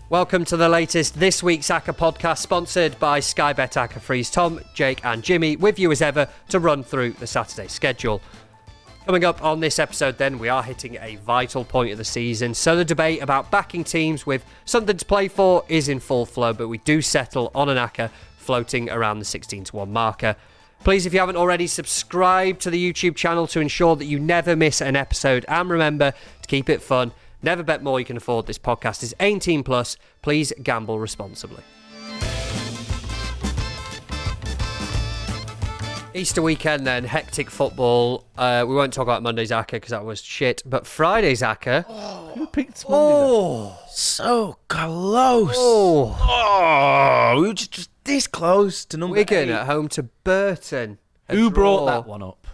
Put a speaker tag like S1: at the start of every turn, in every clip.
S1: Welcome to the latest This Week's Acca podcast, sponsored by Sky Bet Acca Freeze. Tom, Jake and Jimmy with you as ever to run through the Saturday schedule. Coming up on this episode then, we are hitting a vital point of the season, so the debate about backing teams with something to play for is in full flow, but we do settle on an Acca floating around the 16-1 marker. Please, if you haven't already, subscribe to the YouTube channel to ensure that you never miss an episode, and remember to keep it fun. Never bet more you can afford. This podcast is 18 plus. Please gamble responsibly. Easter weekend then, hectic football. We won't talk about Monday's Acca because that was shit, but Friday's Acca.
S2: Who picked Monday?
S3: So close. We were just this close to number
S1: Wigan
S3: 8.
S1: at home to Burton.
S2: Who brought that one up?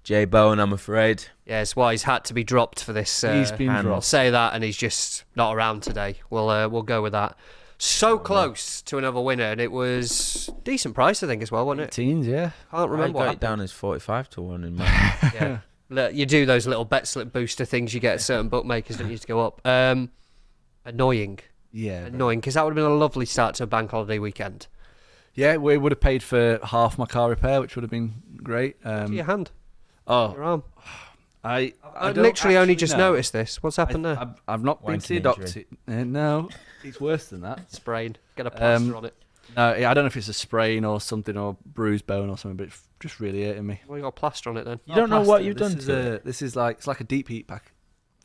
S3: Jay Bowen, I'm afraid.
S1: Yes, well, he's had to be dropped for this.
S2: He's been
S1: I'll
S2: dropped.
S1: say that, and he's just not around today. We'll go with that. So close to another winner, and it was decent price, I think, as well, wasn't it?
S2: Teens, yeah.
S1: Can't remember
S3: I
S1: what
S3: got it
S1: happened.
S3: down as 45 to 1 in my...
S1: Yeah. Look, you do those little bet slip booster things you get at certain bookmakers that used to go up. Annoying,
S2: Yeah.
S1: because that would have been a lovely start to a bank holiday weekend.
S2: Yeah, we would have paid for half my car repair, which would have been great.
S1: To your hand,
S2: Oh,
S1: your arm.
S2: I
S1: I
S2: don't
S1: literally only
S2: actually
S1: just
S2: know.
S1: noticed this. What's happened there?
S2: I've not been to the
S3: Wanking
S2: doctor.
S3: injury.
S2: No, it's worse than that.
S1: Sprain. Get a plaster on it.
S2: No, I don't know if it's a sprain or something or bruised bone or something, but it's just really hurting me.
S1: Well, you got a plaster on it then.
S3: You don't know what you've done
S2: This
S3: to
S2: is
S3: it?
S2: This is like, it's like a deep heat pack.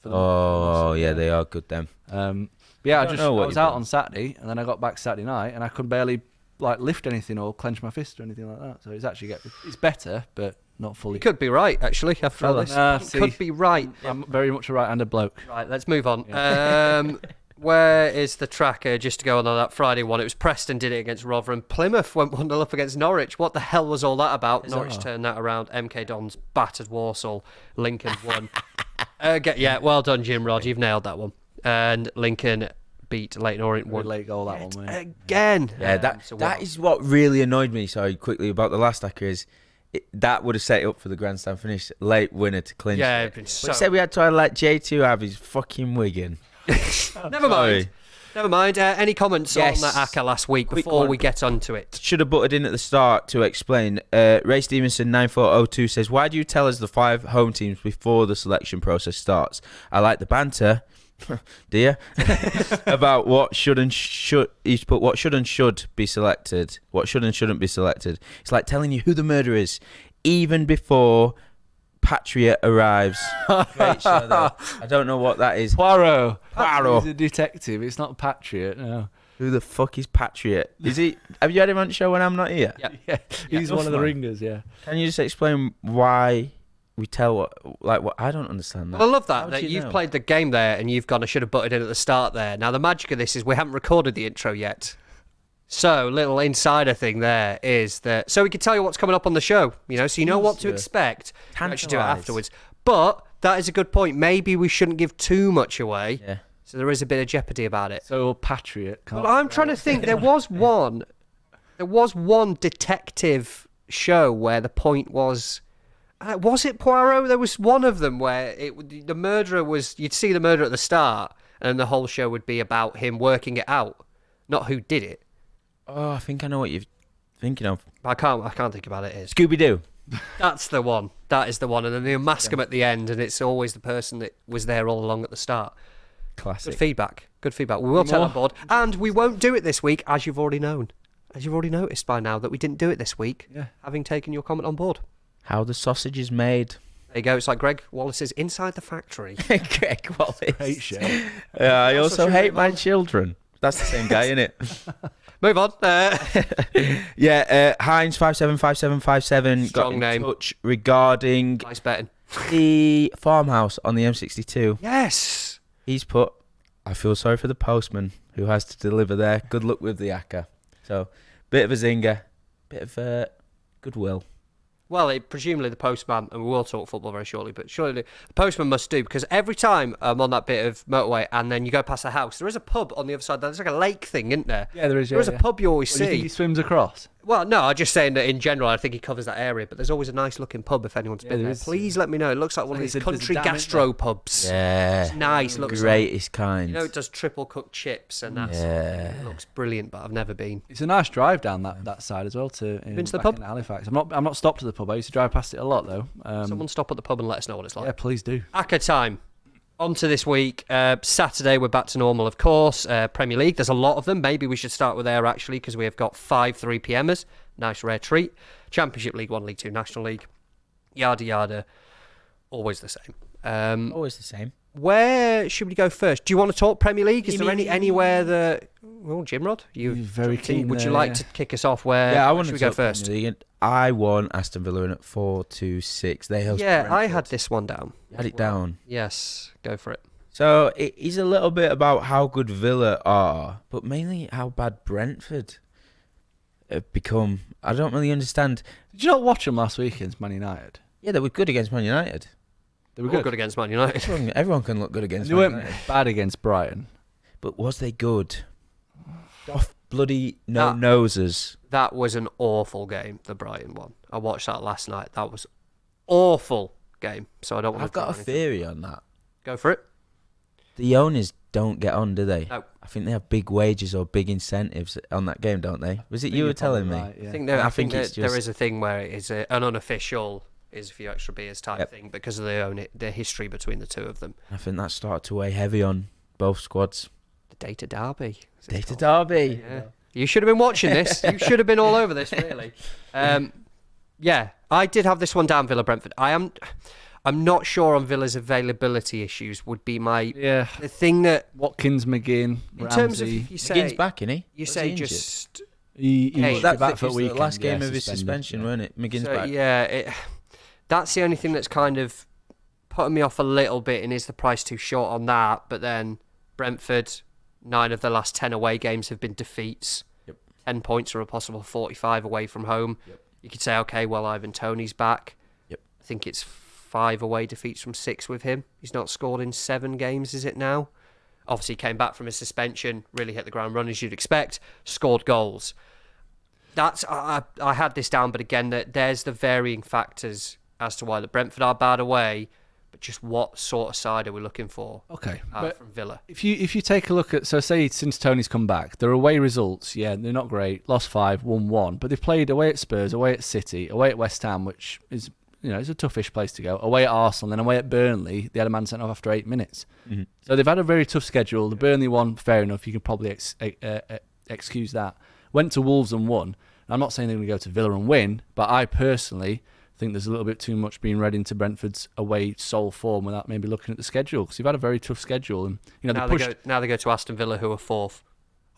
S2: For the
S3: Oh,
S2: muscles.
S3: yeah, they are good, them.
S2: But yeah,
S3: I don't know what
S2: I was
S3: you've
S2: out
S3: done.
S2: on Saturday, and then I got back Saturday night, and I could barely like lift anything or clench my fist or anything like that. So it's actually it's better, but not fully.
S1: You could be right, actually, after all
S2: Fella.
S1: this.
S2: See.
S1: You could be right.
S2: I'm very much a right-handed bloke.
S1: Right, let's move on. Where is the tracker? Just to go on that Friday one, it was Preston did it against Rotherham. Plymouth went 1-0 up against Norwich. What the hell was all that about?
S2: Bizarre.
S1: Norwich turned that around. MK Dons battered Walsall. Lincoln won. Yeah, well done, Jim Rod. You've nailed that one. And Lincoln beat Leyton Orient
S2: Very
S1: 1
S2: late goal that one, mate.
S1: again.
S3: Yeah, that is what really annoyed me, sorry, quickly, about the last Acca is that would have set it up for the grandstand finish. Late winner to clinch
S1: Yeah,
S3: it.
S1: it'd been
S3: We
S1: so...
S3: said we had to let J2 have his fucking Wigan.
S1: Never mind. Never mind. Any comments
S3: Yes.
S1: on that Acca last week
S3: Quick
S1: before
S3: one.
S1: we get onto it?
S3: Should have butted in at the start to explain. Ray Stevenson 9402 says, why do you tell us the 5 home teams before the selection process starts? I like the banter, dear, about what should and should. He's put what should and should be selected, what should and shouldn't be selected. It's like telling you who the murderer is, even before Patriot arrives. Great show there. I don't know what that is.
S2: Poirot.
S3: Poirot.
S2: He's a detective. It's not Patriot. No.
S3: Who the fuck is Patriot? Is he? Have you had him on the show when I'm not here?
S1: Yeah.
S2: Yeah, he's one of the ringers. Yeah.
S3: Can you just explain why we tell what I don't understand that.
S1: Well, I love
S3: How
S1: that,
S3: do
S1: that
S3: you
S1: you've
S3: know?
S1: played the game there and you've gone, I should have butted in at the start there. Now, the magic of this is we haven't recorded the intro yet. So, little insider thing there is that... So we can tell you what's coming up on the show, so you know what to
S3: Yeah.
S1: expect. You actually do it
S3: Tantalise.
S1: afterwards. But that is a good point. Maybe we shouldn't give too much away.
S3: Yeah.
S1: So there is a bit of jeopardy about it.
S2: So Patriot. Can't
S1: But I'm trying to think. There was one detective show where the point was... was it Poirot? There was one of them where the murderer was... You'd see the murder at the start, and the whole show would be about him working it out, not who did it.
S3: Oh, I think I know what you're thinking of.
S1: I can't think about it. Is
S3: Scooby-Doo.
S1: that's the one? That is the one, and then they unmask him at the end, and it's always the person that was there all along at the start.
S3: Classic.
S1: Good feedback. Good feedback. We will take that on board, and we won't do it this week, as you've already known. As you've already noticed by now that we didn't do it this week,
S2: Yeah.
S1: having taken your comment on board.
S3: How the sausage is made.
S1: There you go. It's like Greg Wallace's Inside the Factory.
S3: Greg Wallace.
S2: Great show.
S3: Yeah, I
S1: That's
S3: also
S1: such a
S3: hate
S1: great
S3: my
S1: one.
S3: children. That's the same guy, isn't it?
S1: Move on.
S3: Yeah, Heinz575757 got
S1: Strong
S3: in
S1: name.
S3: touch regarding
S1: Nice betting.
S3: the farmhouse on the M62.
S1: Yes.
S3: He's put, I feel sorry for the postman who has to deliver there. Good luck with the Acca. So, bit of a zinger, bit of goodwill.
S1: Well, presumably the postman, and we will talk football very shortly, but surely the postman must do, because every time I'm on that bit of motorway and then you go past the house, there is a pub on the other side. There's like a lake thing, isn't there?
S2: Yeah, there is.
S1: There is a pub you always
S2: What, do you think he
S1: see.
S2: swims across?
S1: Well, no, I'm just saying that in general, I think he covers that area. But there's always a nice looking pub if anyone's been there. Please let me know. It looks like one of these country gastro pubs.
S3: Yeah,
S1: it's nice. Looks
S3: greatest kind.
S1: You know, it does triple cooked chips, and that's it looks brilliant. But I've never been.
S2: It's a nice drive down that side as well. Been to the pub in Halifax. I'm not stopped at the pub. I used to drive past it a lot though.
S1: Someone stop at the pub and let us know what it's like.
S2: Yeah, please do.
S1: Acca time. On to this week. Saturday, we're back to normal, of course. Premier League, there's a lot of them. Maybe we should start with there, actually, because we have got 5 3pmers. Nice, rare treat. Championship League 1, League 2, National League. Yada, yada. Always the same.
S3: Always the same.
S1: Where should we go first? Do you want to talk Premier League? Is there anywhere that... Well, Jimrod, you're
S2: very keen.
S1: Would you like to kick us off?
S3: I want
S1: to go first?
S3: I won Aston Villa in at 4-6. They host
S1: Yeah,
S3: Brentford.
S1: I had this one down.
S3: You had it down.
S1: Yes, go for it.
S3: So it is a little bit about how good Villa are, but mainly how bad Brentford have become. I don't really understand.
S2: Did you not watch them last week against Man United?
S3: Yeah, they were good against Man United.
S2: They were
S1: good against Man United.
S3: Everyone can look good against
S2: Man United. They
S3: weren't
S2: weren't bad against Brighton.
S3: But was they good? Off bloody no-nosers.
S1: That was an awful game, the Brighton one. I watched that last night. That was awful game. So I don't want
S3: I've got a theory on that.
S1: Go for it.
S3: The owners don't get on, do they?
S1: No.
S3: I think they have big wages or big incentives on that game, don't they? Was it you were telling me?
S2: Right, yeah.
S1: I think there is a thing where it is an unofficial, is a few extra beers type thing because of the history between the two of them.
S3: I think that started to weigh heavy on both squads.
S1: The Data Derby.
S3: Data Derby.
S1: Yeah. You should have been watching this. You should have been all over this, really. Yeah, I did have this one down, Villa Brentford. I'm not sure on Villa's availability issues would be the thing that
S2: Watkins, McGinn,
S1: in terms of if you say
S3: McGinn's back, isn't he?
S1: You say just
S2: he was back for a
S3: the
S2: weekend.
S3: last game of his suspension, wasn't it? McGinn's back.
S1: Yeah, that's the only thing that's kind of putting me off a little bit. And is the price too short on that? But then Brentford, 9 of the last 10 away games have been defeats.
S3: Yep.
S1: 10 points or a possible 45 away from home.
S3: Yep.
S1: You could say, okay, well, Ivan Toney's back.
S3: Yep.
S1: I think it's 5 away defeats from 6 with him. He's not scored in 7 games, is it now? Obviously, came back from his suspension, really hit the ground running as you'd expect, scored goals. I had this down, but again, there's the varying factors as to why the Brentford are bad away, but just what sort of side are we looking for?
S2: Okay,
S1: from Villa.
S2: If you take a look at, so say since Tony's come back, their away results, they're not great. Lost 5, won 1, but they've played away at Spurs, away at City, away at West Ham, which is it's a toughish place to go. Away at Arsenal, then away at Burnley. They had a man sent off after 8 minutes. Mm-hmm. So they've had a very tough schedule. The Burnley one, fair enough. You can probably excuse that. Went to Wolves and won. I'm not saying they're going to go to Villa and win, but I personally think there's a little bit too much being read into Brentford's away sole form without maybe looking at the schedule, because they've had a very tough schedule. And
S1: now they go to Aston Villa, who are 4th.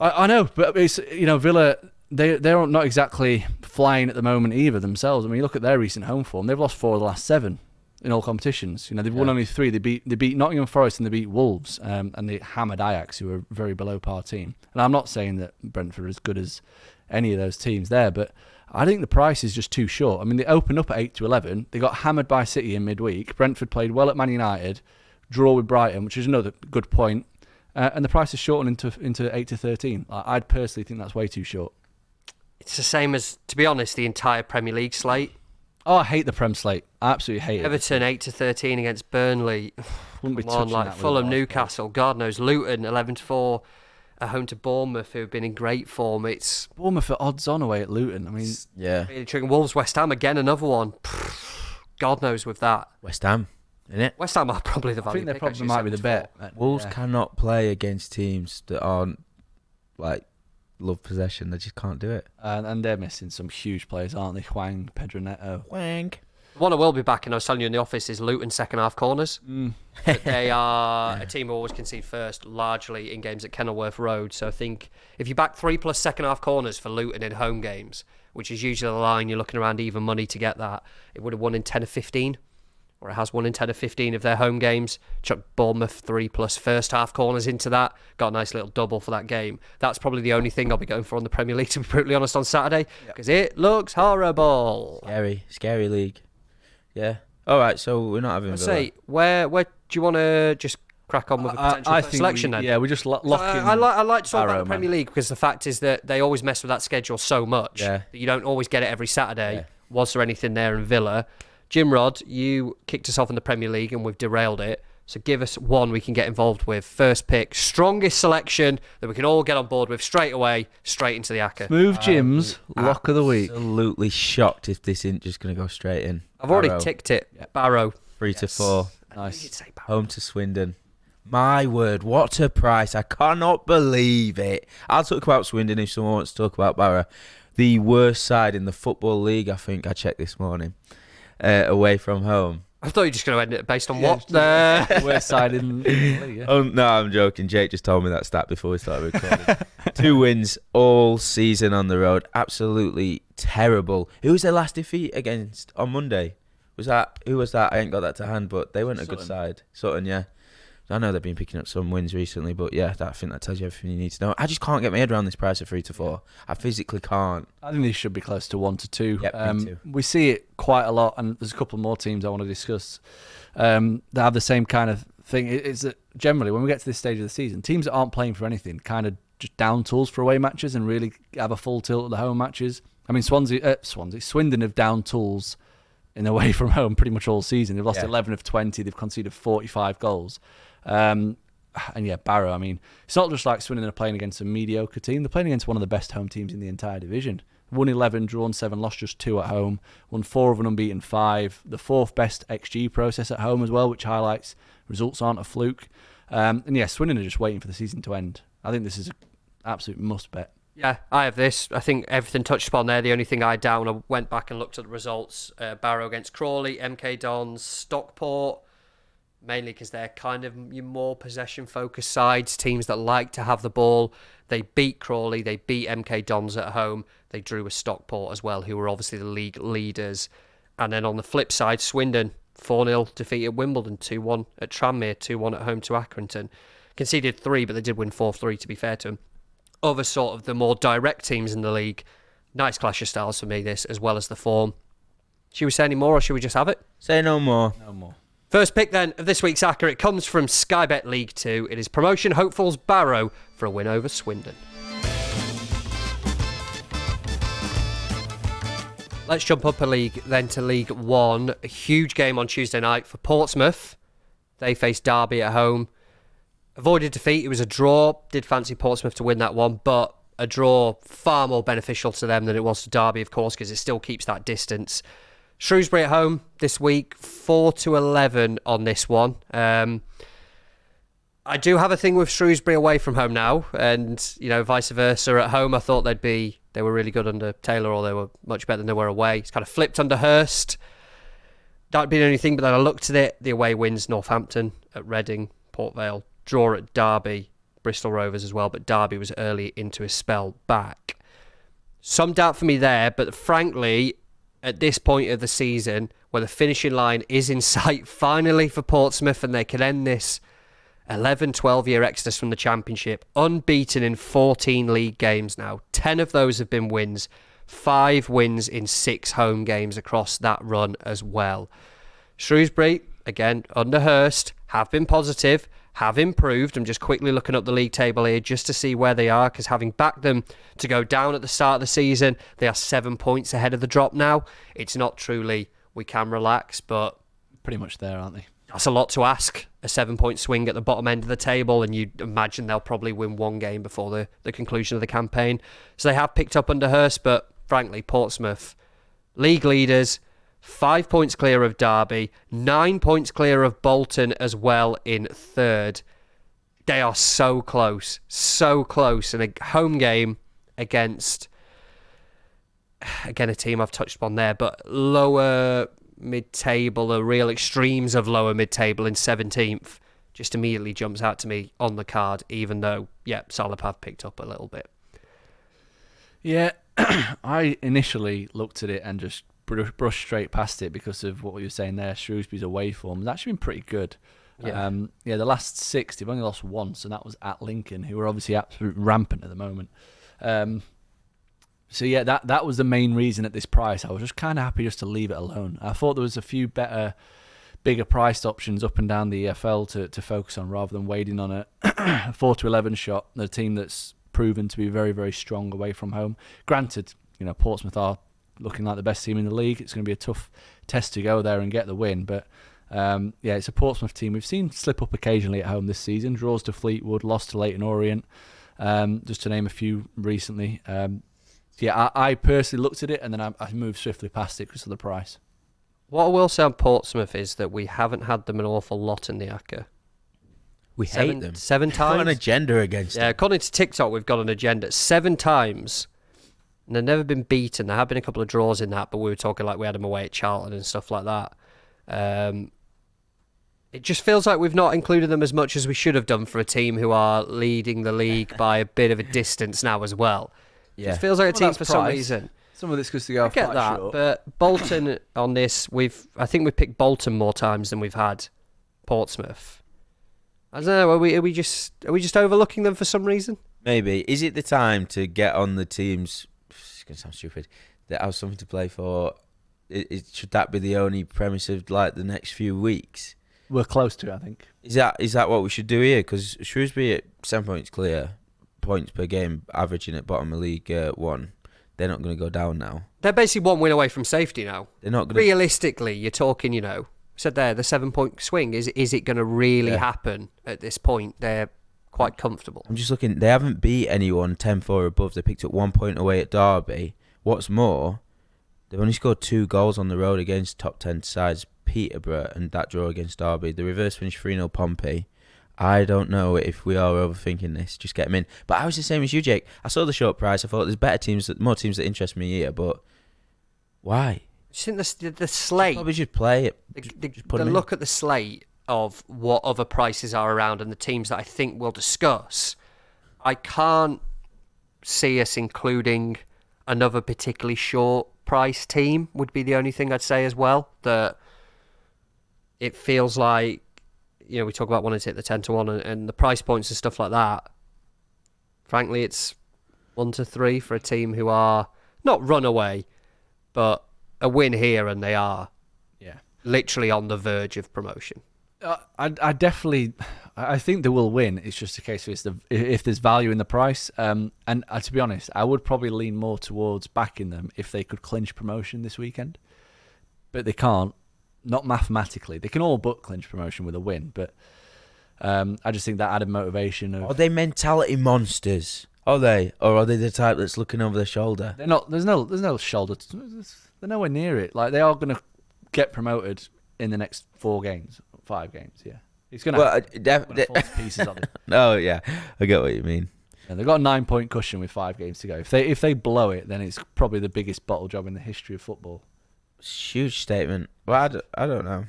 S2: I know, but it's Villa. They're not exactly flying at the moment either themselves. I mean, you look at their recent home form; they've lost 4 of the last 7 in all competitions. They've won only 3. They beat Nottingham Forest and they beat Wolves, and they hammered Ajax, who are a very below par team. And I'm not saying that Brentford are as good as any of those teams there, but I think the price is just too short. I mean, they opened up at 8-11. They got hammered by City in midweek. Brentford played well at Man United, draw with Brighton, which is another good point. And the price is shortened into 8-13. I'd personally think that's way too short.
S1: It's the same as, to be honest, the entire Premier League slate.
S2: Oh, I hate the Prem slate. I absolutely hate
S1: Everton 8-13 against Burnley.
S2: Wouldn't be touching that.
S1: Fulham, Newcastle, God knows, Luton 11-4. Home to Bournemouth, who have been in great form. It's
S2: Bournemouth are odds on away at Luton. I mean,
S1: really tricky. Wolves, West Ham again, another one. God knows with that.
S3: West Ham, isn't it?
S1: West Ham are probably the value.
S2: I think they probably might be the bet.
S3: Wolves cannot play against teams that aren't love possession. They just can't do it.
S2: And they're missing some huge players, aren't they? Hwang, Pedro Neto.
S3: Hwang.
S1: One I will be back, and I was telling you in the office, is Luton second half corners. But they are a team who always concede first, largely in games at Kenilworth Road. So I think if you back 3+ second half corners for Luton in home games, which is usually the line, you're looking around even money to get that, it would have won in 10 of 15, or it has won in 10 of 15 of their home games. Chuck Bournemouth 3+ first half corners into that, got a nice little double for that game. That's probably the only thing I'll be going for on the Premier League, to be brutally honest, on Saturday, because it looks horrible.
S3: Scary league. Yeah. All right. So we're not having.
S1: I'd say where do you want to just crack on with a potential
S2: I
S1: first
S2: think
S1: selection then?
S2: Yeah, we just lock in.
S1: I like to talk about
S2: Barrow,
S1: the Premier
S2: man.
S1: League because the fact is that they always mess with that schedule so much that you don't always get it every Saturday.
S3: Yeah.
S1: Was there anything there in Villa? Jim Rod, you kicked us off in the Premier League and we've derailed it. So give us one we can get involved with. First pick, strongest selection that we can all get on board with straight away, straight into the Acca.
S2: Move Jim's lock of the week.
S3: Absolutely shocked if this isn't just going to go straight in.
S1: I've already
S3: Barrow,
S1: ticked it. Barrow.
S3: 3 to 4.
S2: Nice.
S1: You'd say Barrow.
S3: Home to Swindon. My word, what a price. I cannot believe it. I'll talk about Swindon if someone wants to talk about Barrow. The worst side in the Football League, I think I checked this morning, away from home.
S1: I thought you were just going to end it based on
S2: Yeah,
S1: what?
S2: Worst side in the league, yeah.
S3: Oh, no, I'm joking. Jake just told me that stat before we started recording. 2 wins all season on the road. Absolutely terrible. Who was their last defeat against on Monday? Who was that? I ain't got that to hand, but they weren't a good side. Sutton, yeah. I know they've been picking up some wins recently, but yeah, I think that tells you everything you need to know. I just can't get my head around this price of 3 to 4. I physically can't.
S2: I think these should be close to 1 to 2.
S3: Yep, me too.
S2: We see it quite a lot, and there's a couple more teams I want to discuss that have the same kind of thing. It's that generally, when we get to this stage of the season, teams that aren't playing for anything kind of just down tools for away matches and really have a full tilt at the home matches. I mean, Swindon have down tools in away from home pretty much all season. They've lost 11 of 20. They've conceded 45 goals. And yeah, Barrow, I mean, it's not just like Swindon are playing against a mediocre team. They're playing against one of the best home teams in the entire division. Won 11, drawn 7, lost just 2 at home. Won 4 of an unbeaten 5. The 4th best XG process at home as well, which highlights results aren't a fluke. And yeah, Swindon are just waiting for the season to end. I think this is an absolute must bet.
S1: Yeah, I have this. I think everything touched upon there. The only thing I down, I went back and looked at the results. Barrow against Crawley, MK Dons, Stockport. Mainly because they're kind of your more possession-focused sides, teams that like to have the ball. They beat Crawley, they beat MK Dons at home. They drew with Stockport as well, who were obviously the league leaders. And then on the flip side, Swindon, 4-0 defeated Wimbledon, 2-1 at Tranmere, 2-1 at home to Accrington. Conceded 3, but they did win 4-3, to be fair to them. Other sort of the more direct teams in the league. Nice clash of styles for me, this, as well as the form. Should we say any more, or should we just have it?
S3: Say no more.
S2: No more.
S1: First pick then of this week's Acca, it comes from Sky Bet League 2. It is promotion hopefuls Barrow for a win over Swindon. Let's jump up a league then to League 1. A huge game on Tuesday night for Portsmouth. They faced Derby at home. Avoided defeat. It was a draw. Did fancy Portsmouth to win that one, but a draw far more beneficial to them than it was to Derby, of course, because it still keeps that distance. Shrewsbury at home this week, 4-11 on this one. I do have a thing with Shrewsbury away from home now, and vice versa at home. I thought they were really good under Taylor, or they were much better than they were away. It's kind of flipped under Hurst. That'd be the only thing, but then I looked at it. The away wins Northampton at Reading, Port Vale, draw at Derby, Bristol Rovers as well, but Derby was early into his spell back. Some doubt for me there, but frankly, at this point of the season, where the finishing line is in sight finally for Portsmouth and they can end this 11, 12-year exodus from the Championship, unbeaten in 14 league games now. 10 of those have been wins, 5 wins in 6 home games across that run as well. Shrewsbury, again, under Hurst, have been positive, have improved. I'm just quickly looking up the league table here just to see where they are, because having backed them to go down at the start of the season, they are 7 points ahead of the drop now. It's not truly we can relax, but
S2: Pretty much there, aren't they?
S1: that's a lot to ask. A 7-point swing at the bottom end of the table, and you'd imagine they'll probably win one game before the conclusion of the campaign. So they have picked up under Hurst, but frankly, Portsmouth, league leaders, 5 points clear of Derby, 9 points clear of Bolton as well in third. They are so close, and a home game against, again, a team I've touched upon there, but lower mid-table, the real extremes of lower mid-table in 17th, just immediately jumps out to me on the card, even though, Salop have picked up a little bit.
S2: Yeah, I initially looked at it and just brushed straight past it because of what we were saying there. Shrewsbury's away form has actually been pretty good.
S1: Yeah.
S2: The last 6, they've only lost once, and that was at Lincoln, who are obviously absolutely rampant at the moment. So yeah, that was the main reason at this price. I was just kind of happy just to leave it alone. I thought there was a few better bigger priced options up and down the EFL to focus on rather than wading on a 4-11 shot. The team that's proven to be very, very strong away from home. Granted, Portsmouth are looking like the best team in the league. It's going to be a tough test to go there and get the win, but it's a Portsmouth team we've seen slip up occasionally at home this season. Draws to Fleetwood, lost to Leyton Orient, just to name a few recently. I personally looked at it and then I moved swiftly past it because of the price.
S1: What I will say on Portsmouth is that we haven't had them an awful lot in the Acca.
S3: We hate them.
S1: 7 times?
S3: We've got an agenda against them.
S1: Yeah, according to TikTok, we've got an agenda. 7 times. And they've never been beaten. There have been a couple of draws in that, but we were talking like we had them away at Charlton and stuff like that. It just feels like we've not included them as much as we should have done for a team who are leading the league by a bit of a distance now as well.
S3: Yeah.
S1: It feels like a team for
S2: that's
S1: some
S2: price.
S1: reason.
S2: Some of this goes to go
S1: I get that,
S2: short.
S1: but Bolton on this, I think we've picked Bolton more times than we've had Portsmouth. I don't know. Are we just overlooking them for some reason?
S3: Maybe. Is it the time to get on the teams? It's gonna sound stupid. That have something to play for. Should that be the only premise of like the next few weeks?
S2: We're close to it, I think.
S3: Is that what we should do here? Because Shrewsbury at 7 points clear, points per game, averaging at bottom of League 1. They're not going to go down now.
S1: They're basically 1 win away from safety now.
S3: They're not going to.
S1: Realistically, you're talking, said there, the 7-point swing. Is it going to really happen at this point? They're quite comfortable.
S3: I'm just looking. They haven't beat anyone 10-4 or above. They picked up 1 point away at Derby. What's more, they've only scored 2 goals on the road against top 10 sides, Peterborough, and that draw against Derby. The reverse finish 3-0 Pompey. I don't know if we are overthinking this. Just get them in. But I was the same as you, Jake. I saw the short price. I thought there's more teams that interest me here. But why?
S1: I think the slate.
S3: Probably just play it.
S1: The look at the slate of what other prices are around and the teams that I think we'll discuss. I can't see us including another particularly short price team. Would be the only thing I'd say as well. That it feels like. We talk about wanting to hit the 10-1 and the price points and stuff like that. Frankly, it's 1-3 for a team who are not runaway, but a win here and they are literally on the verge of promotion.
S2: I think they will win. It's just a case of if there's value in the price. And to be honest, I would probably lean more towards backing them if they could clinch promotion this weekend. But they can't. Not mathematically. They can all but clinch promotion with a win, but I just think that added motivation of...
S3: Are they mentality monsters? Are they? Or are they the type that's looking over their shoulder?
S2: They're not. There's no shoulder. They're nowhere near it. Like, they are going to get promoted in the next 5 games, yeah. It's going to fall to pieces on them.
S3: Oh, yeah. I get what you mean.
S2: Yeah, they've got a 9-point cushion with 5 games to go. If they blow it, then it's probably the biggest bottle job in the history of football.
S3: Huge statement. Well, I don't know.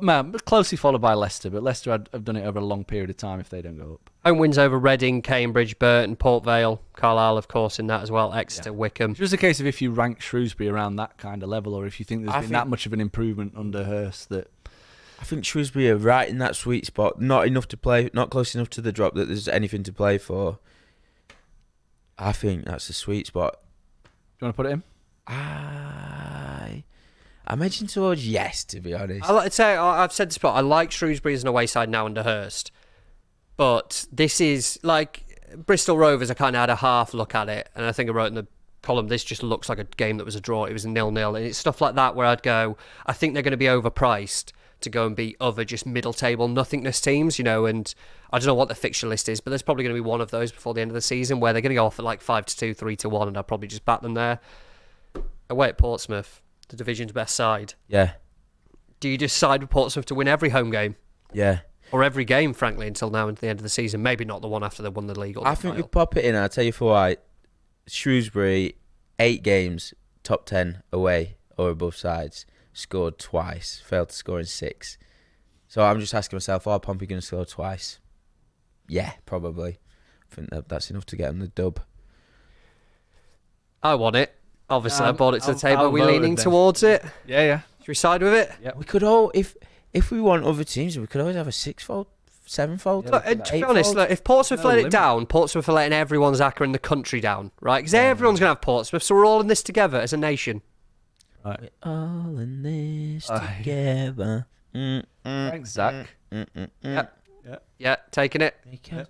S2: Man, closely followed by Leicester, but Leicester have done it over a long period of time if they don't go up.
S1: Home wins over Reading, Cambridge, Burton, Port Vale, Carlisle, of course, in that as well, Exeter, Wickham.
S2: It's just a case of if you rank Shrewsbury around that kind of level, or if you think there's been that much of an improvement under Hurst that...
S3: I think Shrewsbury are right in that sweet spot. Not enough to play, not close enough to the drop that there's anything to play for. I think that's the sweet spot.
S2: Do you want to put it in?
S3: I'm edging towards yes, to be honest.
S1: I've said this before, I like Shrewsbury as an away side now under Hurst. But this is, like, Bristol Rovers, I kind of had a half look at it. And I think I wrote in the column, this just looks like a game that was a draw. It was a 0-0. And it's stuff like that where I'd go, I think they're going to be overpriced to go and beat other just middle table nothingness teams, and I don't know what the fixture list is, but there's probably going to be one of those before the end of the season where they're going to go off at like 5-2, 3-1, and I'll probably just bat them there. Away at Portsmouth, the division's best side.
S3: Yeah.
S1: Do you just side with Portsmouth to win every home game?
S3: Yeah.
S1: Or every game, frankly, until now into the end of the season? Maybe not the one after they won the league.
S3: I think we pop it in, I'll tell you for why. Shrewsbury, 8 games, top 10 away or above sides. Scored twice, failed to score in 6. So I'm just asking myself, are Pompey going to score twice? Yeah, probably. I think that's enough to get them the dub.
S1: I want it. Obviously, I brought it to the table. Are we leaning towards it?
S2: Yeah.
S1: Should we side with it?
S2: Yeah.
S3: We could all, if we want other teams, we could always have a 6-fold, 7-fold.
S1: Look, to be honest, if Portsmouth let it down, Portsmouth are letting everyone's Acca in the country down, right? Because everyone's going to have Portsmouth, so we're all in this together as a nation.
S2: Right.
S3: We're all in this together.
S2: Thanks, Zach.
S1: Yeah, taking it.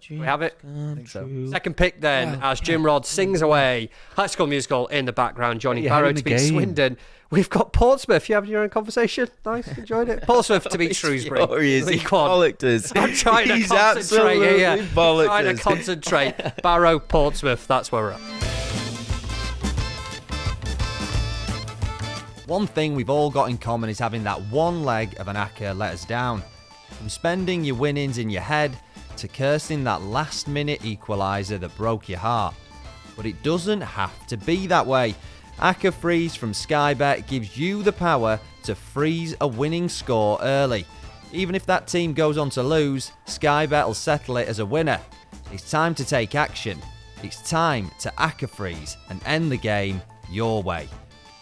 S1: We have it.
S2: I think so.
S1: Second pick then, as Jim Rod sings away High School Musical in the background, Johnny
S2: Yeah,
S1: Barrow
S2: in
S1: to
S2: the
S1: beat
S2: game.
S1: Swindon. We've got Portsmouth. You having your own conversation? Nice, enjoyed it. Portsmouth to beat Shrewsbury.
S3: He
S1: League One.
S3: bollocked us.
S1: I'm trying to
S3: He's
S1: concentrate here.
S3: absolutely bollocked
S1: Trying to
S3: us.
S1: concentrate. Barrow, Portsmouth, that's where we're at.
S4: One thing we've all got in common is having that one leg of an Acca let us down. From spending your winnings in your head to cursing that last-minute equaliser that broke your heart. But it doesn't have to be that way. Acca Freeze from Sky Bet gives you the power to freeze a winning score early. Even if that team goes on to lose, Sky Bet will settle it as a winner. It's time to take action. It's time to Acca Freeze and end the game your way.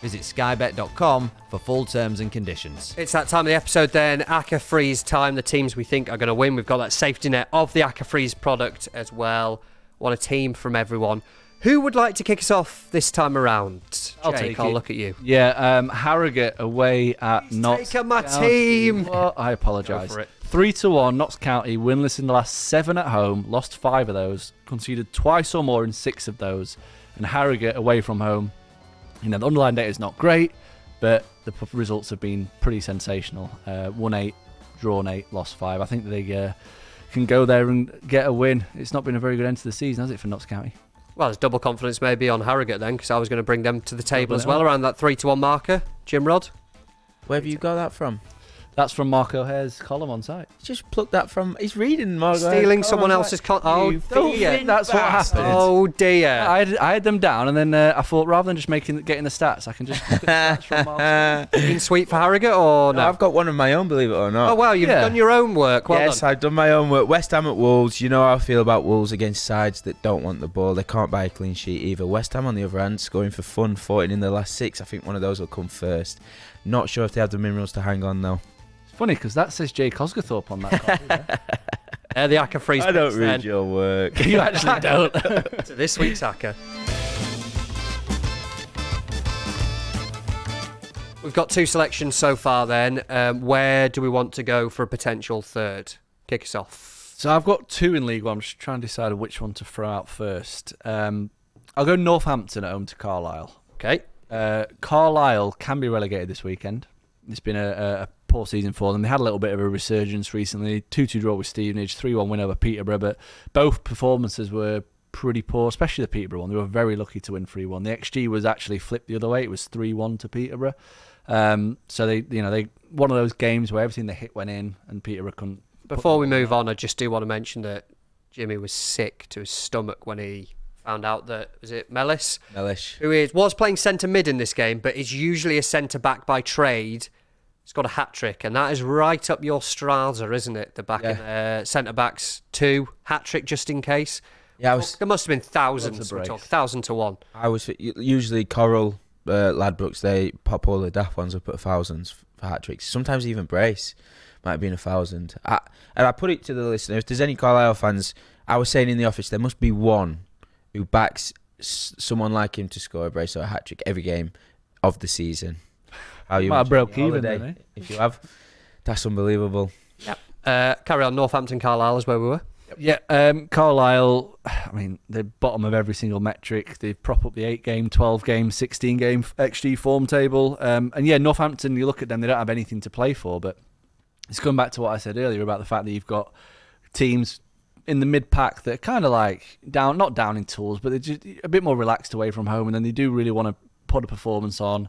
S4: Visit skybet.com for full terms and conditions.
S1: It's that time of the episode then, Acca Freeze time, the teams we think are going to win. We've got that safety net of the Acca Freeze product as well. Want a team from everyone. Who would like to kick us off this time around?
S2: I'll
S1: Jake,
S2: take
S1: I'll
S2: it.
S1: look at you.
S2: Yeah, Harrogate away at Notts.
S1: taken my
S2: County.
S1: team.
S2: What? I apologise.
S1: Go for it.
S2: 3-1, Notts County, winless in the last 7 at home, lost 5 of those, conceded twice or more in 6 of those, and Harrogate away from home. You know, the underlying data is not great, but the results have been pretty sensational. Won 8, drawn 8, lost 5. I think they can go there and get a win. It's not been a very good end to the season, has it, for Notts County?
S1: Well, there's double confidence maybe on Harrogate then, because I was going to bring them to the table as
S2: Double it
S1: well
S2: up.
S1: around that 3-1 marker. Jim Rod?
S3: Where have you got that from?
S2: That's from Mark O'Hare's column on site.
S3: He's just plucked that from. He's reading Mark.
S1: Stealing someone else's oh
S2: don't
S1: dear.
S2: think that's what happened.
S1: Oh dear.
S2: I had them down, and then I thought rather than just getting the stats, I can just look at the stats from Mark's.
S1: Been sweet for Harrogate or no?
S3: I've got one of my own, believe it or not.
S1: Oh wow, you've
S2: Yeah.
S1: done your own work. Well
S3: Yes,
S1: done.
S3: I've done my own work. West Ham at Wolves. You know how I feel about Wolves against sides that don't want the ball. They can't buy a clean sheet either. West Ham, on the other hand, scoring for fun, 14 in the last 6. I think one of those will come first. Not sure if they have the minerals to hang on, though.
S2: It's funny because that says Jake Osgathorpe on that copy. Yeah?
S1: The Acca Freeze
S3: I don't
S1: picks
S3: read
S1: then
S3: your work.
S2: You actually don't.
S1: to this week's Acca. We've got 2 selections so far then. Where do we want to go for a potential third? Kick us off.
S2: So I've got 2 in League One. I'm just trying to decide which one to throw out first. I'll go Northampton at home to Carlisle.
S1: Okay.
S2: Carlisle can be relegated this weekend. It's been a poor season for them. They had a little bit of a resurgence recently. 2-2 draw with Stevenage, 3-1 win over Peterborough, but both performances were pretty poor, especially the Peterborough one. They were very lucky to win 3-1. The XG was actually flipped the other way. It was 3-1 to Peterborough. So they one of those games where everything they hit went in and Peterborough couldn't.
S1: Before we move on, I just do want to mention that Jimmy was sick to his stomach when he found out that, was it Mellis?
S3: Mellish.
S1: Who was playing centre mid in this game, but is usually a centre back by trade. He's got a hat trick, and that is right up your Strasser, isn't it? The back in centre backs 2 hat trick just in case.
S3: Yeah,
S1: There must have been thousands.
S2: Lots of
S1: We're
S2: brace.
S1: talking 1,000 to 1.
S3: I was usually Coral, Ladbrokes. They pop all the daft ones up at thousands for hat tricks. Sometimes even Brace might have been 1,000. And I put it to the listener: if there's any Carlisle fans, I was saying in the office, there must be one who backs someone like him to score a brace or a hat trick every game of the season. How you
S2: Might have broke
S3: your
S2: even
S3: holiday,
S2: then, eh?
S3: if you have. That's unbelievable.
S1: Carry on. Northampton, Carlisle is where we were.
S2: Yeah, Carlisle, I mean, they're bottom of every single metric. They prop up the 8-game, 12-game, 16-game XG form table. And yeah, Northampton, you look at them, they don't have anything to play for. But it's going back to what I said earlier about the fact that you've got teams in the mid-pack that are kind of like not down in tools, but they're just a bit more relaxed away from home. And then they do really want to put a performance on.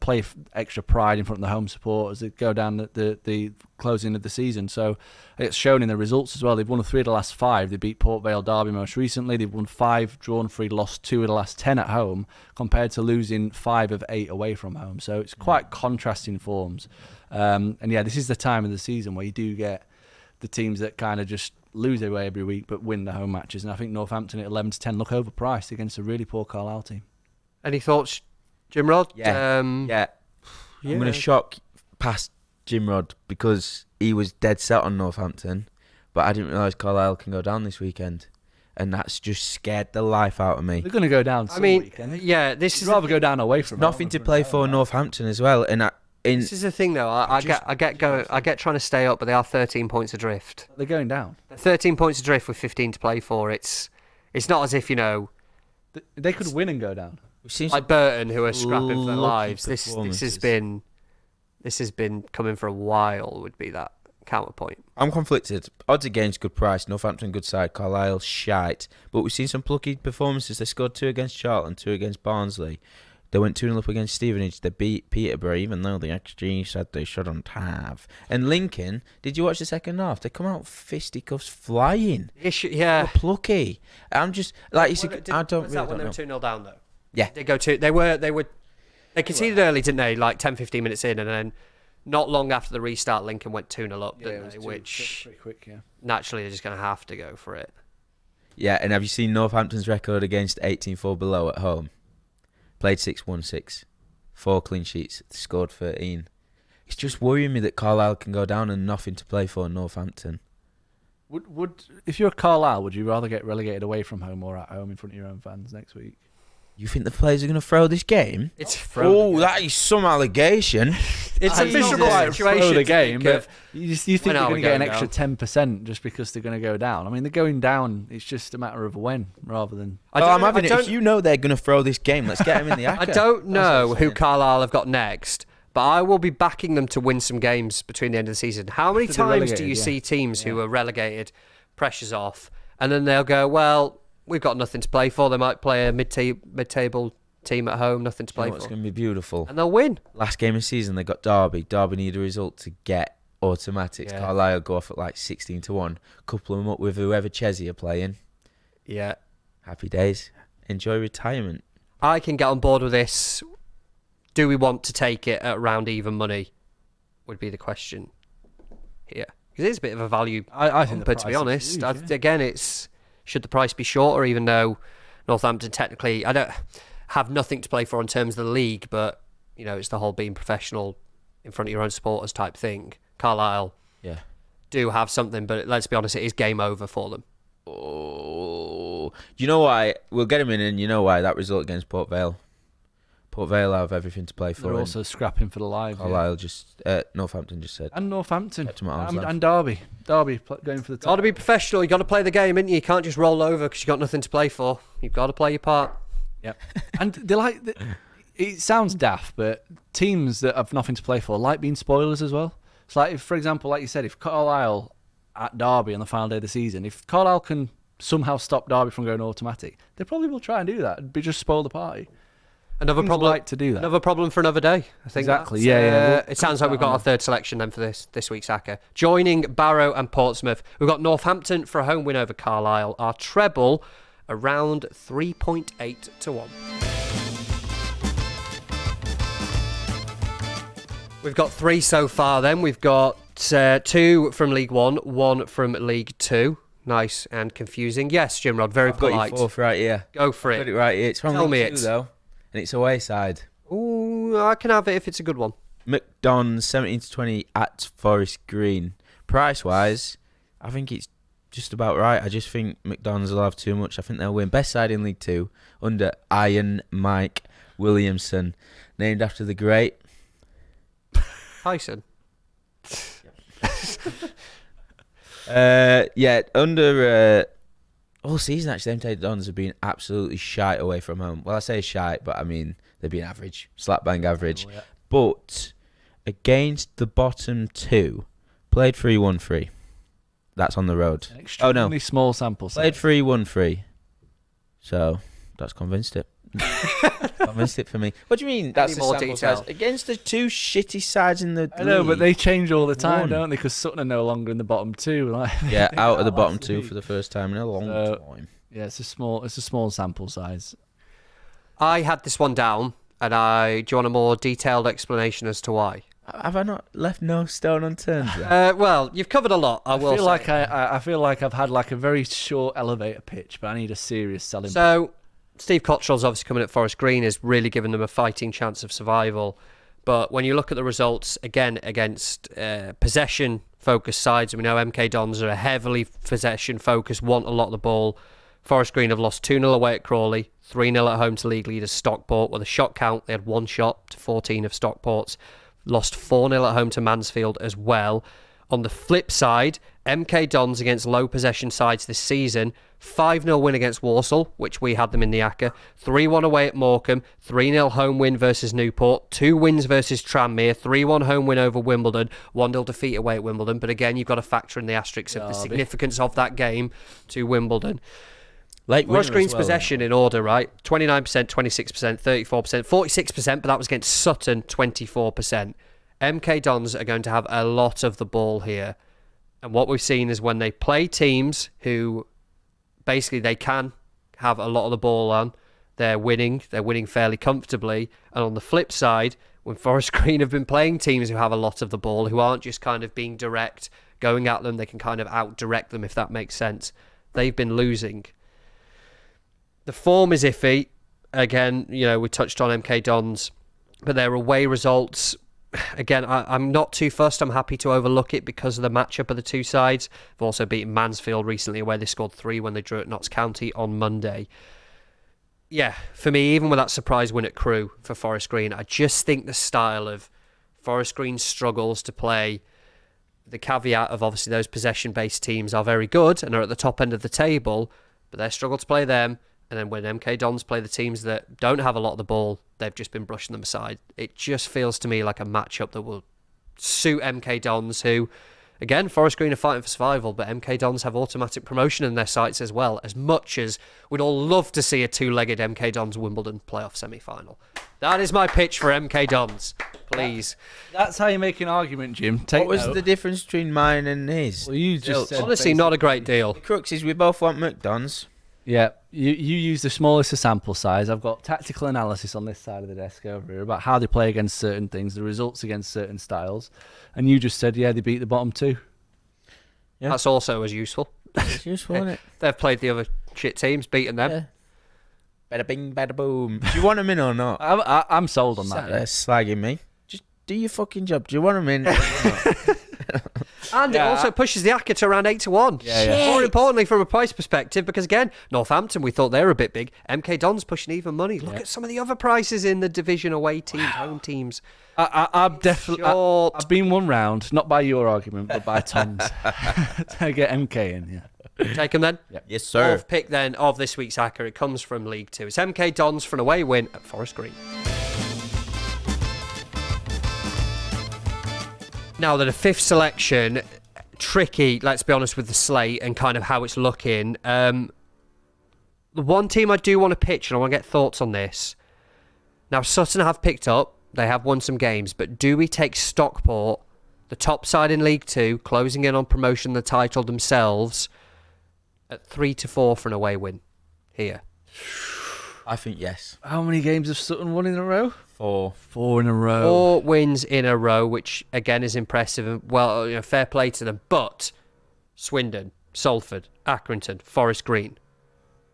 S2: Play extra pride in front of the home supporters that go down the closing of the season. So it's shown in the results as well. They've won 3 of the last 5. They beat Port Vale Derby most recently. They've won 5, drawn 3, lost 2 of the last 10 at home, compared to losing 5 of 8 away from home. So it's quite contrasting forms. And yeah, this is the time of the season where you do get the teams that kind of just lose their way every week but win the home matches. And I think Northampton at 11-10 look overpriced against a really poor Carlisle team.
S1: Any thoughts, Jim Rod?
S3: Yeah. I'm going to shock past Jim Rod because he was dead set on Northampton, but I didn't realise Carlisle can go down this weekend, and that's just scared the life out of me.
S2: They're going to go down some weekend.
S1: yeah, this
S2: You'd
S1: is
S2: rather go down away from
S3: Nothing to play for Northampton as well, and
S1: This is the thing, though. I get trying to stay up, but they are 13 points adrift.
S2: They're going down.
S1: They're 13 points adrift with 15 to play for. It's not as if
S2: They could win and go down.
S3: We've seen
S1: like Burton, who are scrapping for their
S3: lucky
S1: lives. This
S3: performances.
S1: has been coming for a while. Would be that counterpoint.
S3: I'm conflicted. Odds against good price. Northampton good side. Carlisle shite. But we've seen some plucky performances. They scored 2 against Charlton, 2 against Barnsley. They went 2-0 up against Stevenage. They beat Peterborough, even though the XG said they shouldn't have. And Lincoln, did you watch the second half? They come out fisticuffs flying.
S1: Yeah.
S3: They're plucky. I'm just like I don't
S1: Was
S3: really
S1: that when
S3: don't
S1: they
S3: know.
S1: were 2-0 down though?
S3: Yeah.
S1: They conceded early, didn't they? Like 10, 15 minutes in, and then not long after the restart, Lincoln went 2-0 up, didn't they? Which
S2: pretty quick, yeah.
S1: naturally they're just going to have to go for it.
S3: Yeah, and have you seen Northampton's record against 18-4 below at home? Played 6-1-6. 4 clean sheets. Scored 13. It's just worrying me that Carlisle can go down and nothing to play for Northampton.
S2: Would if you're Carlisle, would you rather get relegated away from home or at home in front of your own fans next week?
S3: You think the players are going to throw this game?
S1: It's
S3: that is some allegation.
S1: It's a
S2: It's
S1: miserable
S2: not
S1: situation.
S2: throw the
S1: to
S2: game,
S1: think
S2: but
S1: of.
S2: you think
S1: When
S2: they're
S1: are
S2: going
S1: we
S2: to get an
S1: going
S2: extra 10% just because they're going to go down? I mean, they're going down. It's just a matter of when rather than.
S3: If you know they're going to throw this game, let's get them in the Acca.
S1: I don't know
S3: what I'm
S1: who
S3: saying.
S1: Carlisle have got next, but I will be backing them to win some games between the end of the season. How many
S2: After they're
S1: times do
S2: relegated,
S1: you
S2: yeah.
S1: see teams who are relegated, pressures off, and then they'll go, well, we've got nothing to play for. They might play a mid-table team at home, nothing to
S3: You know
S1: play
S3: what's
S1: for.
S3: going to be beautiful?
S1: And they'll win.
S3: Last game of the season, they got Derby. Derby need a result to get automatics.
S1: Yeah.
S3: Carlisle go off at like 16-1. Couple them up with whoever Chesney are playing.
S1: Yeah.
S3: Happy days. Enjoy retirement.
S1: I can get on board with this. Do we want to take it at around even money? Would be the question here. Because it's a bit of a value
S2: I think the
S1: bumper, to be
S2: price is
S1: honest.
S2: huge, yeah.
S1: Again, it's should the price be shorter, even though Northampton technically, I don't have nothing to play for in terms of the league, but it's the whole being professional in front of your own supporters type thing. Carlisle
S3: Yeah.
S1: do have something, but let's be honest, it is game over for them.
S3: Oh, you know why? We'll get him in, and you know why? That result against Port Vale. Port Vale have everything to play for.
S2: They're
S3: and
S2: also scrapping for the live. Yeah.
S3: Carlisle Northampton just said.
S2: And Northampton.
S3: Kept 'em at arm's length.
S2: And Derby. Derby going for the top.
S1: Got to be professional. You got to play the game, innit? You can't just roll over because you got nothing to play for. You've got to play your part.
S2: Yep. And they it sounds daft, but teams that have nothing to play for like being spoilers as well. It's like, for example, like you said, if Carlisle at Derby on the final day of the season, if Carlisle can somehow stop Derby from going automatic, they probably will try and do that. It'd be just spoil the party.
S1: Another
S2: Teams
S1: problem.
S2: like to do that.
S1: Another problem for another day. I think
S2: Exactly,
S1: that's,
S2: yeah. We'll
S1: it sounds
S2: come
S1: like we've
S2: to that
S1: got our
S2: on
S1: third selection then for this week's Acca. Joining Barrow and Portsmouth, we've got Northampton for a home win over Carlisle. Our treble around 3.8 to 1. We've got 3 so far. Then we've got 2 from League 1, 1 from League 2. Nice and confusing. Yes, Jim Rod, very
S3: I've got
S1: polite.
S3: your fourth right here.
S1: Go for
S3: Got it
S1: it.
S3: right here. It's from
S1: Tell me
S3: League
S1: it.
S3: 2, though, and it's away side.
S1: Ooh, I can have it if it's a good one.
S3: McDon's 17-20 at Forest Green. Price wise, I think it's just about right. I just think McDonald's will have too much. I think they'll win. Best side in League 2 under Iron Mike Williamson, named after the great.
S1: Tyson.
S3: Under all season actually, them Dons have been absolutely shite away from home. Well, I say shite, but I mean they've been average, slap bang average.
S2: Oh, yeah.
S3: But against the bottom 2, played 3-1-3. That's on the road.
S2: An extremely small sample size.
S3: Played 3-1-3. So that's convinced it. Convinced it for me. What do you mean? That's
S1: Any
S3: the
S1: more
S3: sample
S1: detail?
S3: size against the 2 shitty sides in the
S2: I know,
S3: league.
S2: but they change all the time,
S3: One.
S2: don't they? Because Sutton are no longer in the bottom 2. Like,
S3: Yeah, out of the bottom
S2: last
S3: 2
S2: week.
S3: for the first time in a long time.
S2: Yeah, it's a small sample size.
S1: I had this one down, and do you want a more detailed explanation as to why?
S3: Have I not left no stone unturned there?
S1: Well, you've covered a lot. I will
S2: feel
S1: say.
S2: like I feel like I've had like a very short elevator pitch, but I need a serious selling.
S1: So, Steve Cottrell's obviously coming at Forest Green, is really giving them a fighting chance of survival. But when you look at the results, again, against possession-focused sides, we know MK Dons are a heavily possession-focused, want a lot of the ball. Forest Green have lost 2-0 away at Crawley, 3-0 at home to league leaders Stockport. With a shot count, they had 1 shot to 14 of Stockport's. lost 4-0 at home to Mansfield as well. On the flip side, MK Dons against low possession sides this season, 5-0 win against Walsall, which we had them in the Acca, 3-1 away at Morecambe, 3-0 home win versus Newport, 2 wins versus Tranmere, 3-1 home win over Wimbledon, 1-0 defeat away at Wimbledon. But again, you've got to factor in the asterisks of the significance of that game to Wimbledon. Forest Green's possession in order, right? 29%, 26%, 34%, 46%, but that was against Sutton, 24%. MK Dons are going to have a lot of the ball here. And what we've seen is when they play teams who basically they can have a lot of the ball on, they're winning fairly comfortably. And on the flip side, when Forest Green have been playing teams who have a lot of the ball, who aren't just kind of being direct, going at them, they can kind of out-direct them, if that makes sense. They've been losing. The form is iffy. Again, we touched on MK Dons, but their away results, again, I'm not too fussed. I'm happy to overlook it because of the matchup of the two sides. They've also beaten Mansfield recently, where they scored 3 when they drew at Notts County on Monday. Yeah, for me, even with that surprise win at Crewe for Forest Green, I just think the style of Forest Green struggles to play. The caveat of obviously those possession-based teams are very good and are at the top end of the table, but they struggle to play them. And then when MK Dons play the teams that don't have a lot of the ball, they've just been brushing them aside. It just feels to me like a matchup that will suit MK Dons, who, again, Forest Green are fighting for survival, but MK Dons have automatic promotion in their sights as well, as much as we'd all love to see a two-legged MK Dons Wimbledon playoff semi-final. That is my pitch for MK Dons, please.
S2: That's how you make an argument, Jim.
S3: What was the difference between mine and his?
S2: Well, you just said
S1: honestly, not a great deal.
S3: The crux is we both want McDon's.
S2: Yeah, you use the smallest of sample size. I've got tactical analysis on this side of the desk over here about how they play against certain things, the results against certain styles. And you just said, they beat the bottom two.
S3: Yeah.
S1: That's also as useful.
S3: It's useful, isn't it?
S1: They've played the other shit teams, beaten them.
S3: Yeah. Bada bing, bada boom. Do you want them in or not?
S2: I'm sold on that.
S3: They're slagging me. Just do your fucking job. Do you want them in?
S1: And it also pushes the Acca to around 8-1.
S2: Yeah.
S1: More importantly, from a price perspective, because again, Northampton, we thought they were a bit big. MK Dons pushing even money. Look at some of the other prices in the division away teams, home teams.
S2: I've definitely. I've been one round, not by your argument, but by Tom's. To get MK in, yeah.
S1: Take them then?
S2: Yep.
S3: Yes, sir.
S1: Fourth pick then of this week's Acca. It comes from League 2. It's MK Dons for an away win at Forest Green. Now that a fifth selection, tricky, let's be honest, with the slate and kind of how it's looking. The one team I do want to pitch, and I want to get thoughts on this. Now, Sutton have picked up. They have won some games. But do we take Stockport, the top side in League 2, closing in on promotion, the title themselves, at 3-4 for an away win here?
S3: I think yes.
S2: How many games have Sutton won in a row?
S3: 4.
S2: 4 in a row.
S1: 4 wins in a row, which again is impressive. And well, fair play to them. But Swindon, Salford, Accrington, Forest Green,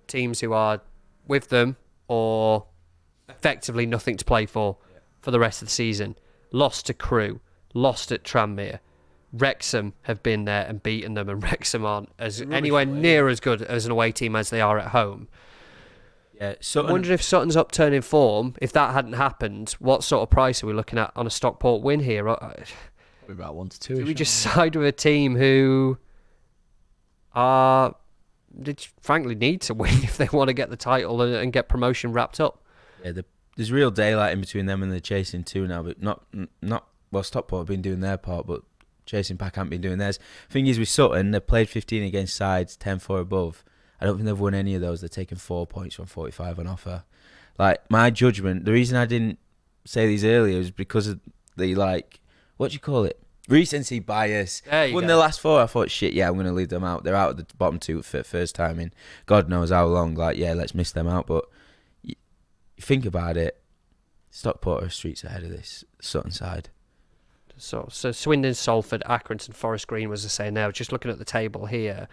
S1: teams who are with them or effectively nothing to play for the rest of the season. Lost to Crewe, lost at Tranmere. Wrexham have been there and beaten them, and Wrexham aren't anywhere near as good as an away team as they are at home.
S3: Yeah,
S1: I wonder if Sutton's upturning form, if that hadn't happened, what sort of price are we looking at on a Stockport win here?
S2: Probably about 1 to 2.
S1: Do we just side with a team who frankly need to win if they want to get the title and get promotion wrapped up?
S3: Yeah, there's real daylight in between them and the chasing two now, but not well, Stockport have been doing their part, but chasing pack haven't been doing theirs. Thing is with Sutton, they've played 15 against sides 10-4 above. I don't think they've won any of those. They're taking 4 points from 45 on offer. Like, my judgment, the reason I didn't say these earlier is because of the, what do you call it? Recency bias. Won the last 4, I thought, shit, I'm going to leave them out. They're out of the bottom 2 for the first time in God knows how long. Let's miss them out. But you think about it, Stockport are streets ahead of this Sutton side.
S1: So Swindon, Salford, Accrington, Forest Green, was I say now. Just looking at the table here,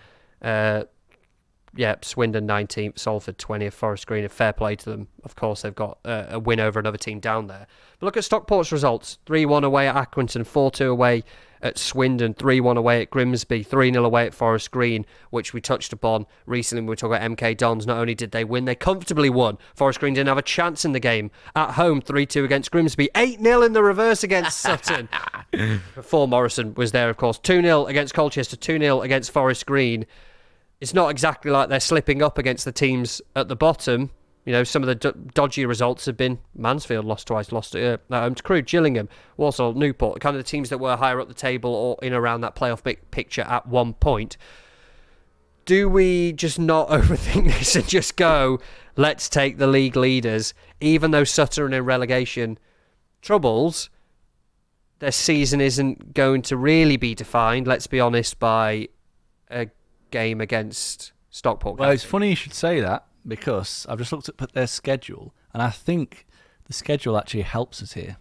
S1: Swindon 19th, Salford 20th, Forest Green, a fair play to them. Of course, they've got a win over another team down there. But look at Stockport's results. 3-1 away at Accrington, 4-2 away at Swindon, 3-1 away at Grimsby, 3-0 away at Forest Green, which we touched upon recently when we talked about MK Dons. Not only did they win, they comfortably won. Forest Green didn't have a chance in the game. At home, 3-2 against Grimsby, 8-0 in the reverse against Sutton. Before Morrison was there, of course. 2-0 against Colchester, 2-0 against Forest Green. It's not exactly like they're slipping up against the teams at the bottom. You know, some of the dodgy results have been Mansfield lost twice, lost at home to Crewe, Gillingham, Walsall, Newport, kind of the teams that were higher up the table or in around that playoff picture at one point. Do we just not overthink this and just go, let's take the league leaders, even though Sutton are in relegation troubles? Their season isn't going to really be defined, let's be honest, by a game against Stockport.
S2: Well, it's funny you should say that, because I've just looked at their schedule, and I think the schedule actually helps us here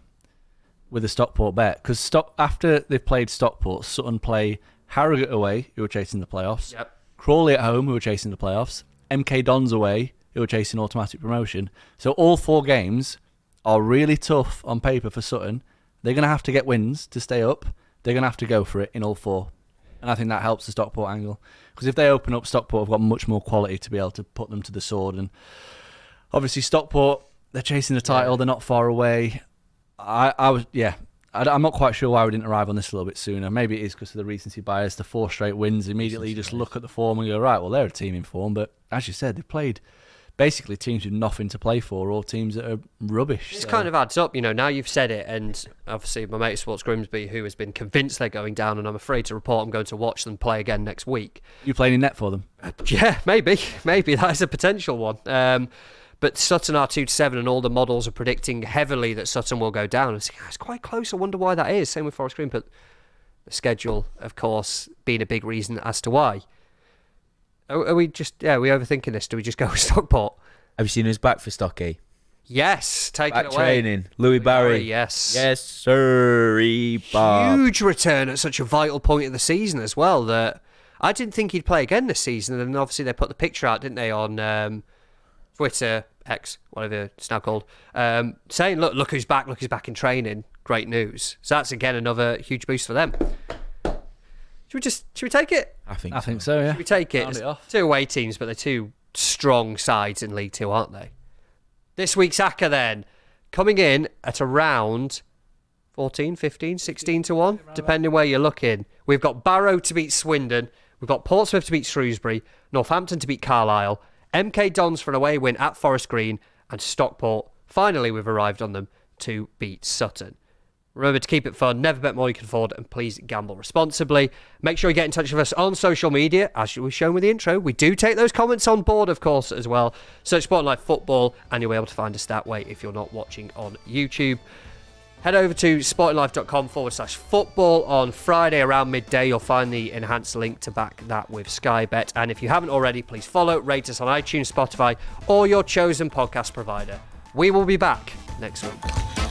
S2: with the Stockport bet. Because after they've played Stockport, Sutton play Harrogate away, who are chasing the playoffs, Crawley at home, who are chasing the playoffs, MK Dons away, who are chasing automatic promotion. So all 4 games are really tough on paper for Sutton. They're going to have to get wins to stay up. They're going to have to go for it in all 4. And I think that helps the Stockport angle. Because if they open up, Stockport have got much more quality to be able to put them to the sword. And obviously Stockport, they're chasing the title. They're not far away. I'm not quite sure why we didn't arrive on this a little bit sooner. Maybe it is because of the recency bias, the 4 straight wins. Immediately you just look at the form and go, right, well, they're a team in form. But as you said, they've played basically teams with nothing to play for, or teams that are rubbish.
S1: This kind of adds up, you know, now you've said it, and obviously my mate Sports Grimsby, who has been convinced they're going down, and I'm afraid to report I'm going to watch them play again next week.
S2: You playing in net for them?
S1: Yeah, maybe that is a potential one. But Sutton are 2-7, and all the models are predicting heavily that Sutton will go down. It's quite close. I wonder why that is. Same with Forest Green, but the schedule, of course, being a big reason as to why. Are we overthinking this? Do we just go with Stockport?
S3: Have you seen who's back for Stocky?
S1: Yes, take
S3: Back
S1: it away.
S3: training. Louis Barry.
S1: Yes.
S3: Yes, sir. Bob.
S1: Huge return at such a vital point of the season as well, that I didn't think he'd play again this season. And obviously they put the picture out, didn't they, on Twitter, X, whatever it's now called, saying, look who's back in training. Great news. So that's, again, another huge boost for them. Should we take it?
S3: I think
S2: so, yeah.
S1: Should we take it?
S2: Round it off.
S1: 2 away teams, but they're 2 strong sides in League 2, aren't they? This week's Acca then, coming in at around 14, 15, 16 to 1, depending where you're looking. We've got Barrow to beat Swindon. We've got Portsmouth to beat Shrewsbury. Northampton to beat Carlisle. MK Dons for an away win at Forest Green. And Stockport, finally we've arrived on them, to beat Sutton. Remember to keep it fun, never bet more you can afford, and please gamble responsibly. Make sure you get in touch with us on social media, as we've shown with the intro. We do take those comments on board, of course, as well. Search Sport and Life Football, and you'll be able to find us that way if you're not watching on YouTube. Head over to sportinglife.com/football on Friday around midday. You'll find the enhanced link to back that with Sky Bet. And if you haven't already, please follow, rate us on iTunes, Spotify, or your chosen podcast provider. We will be back next week.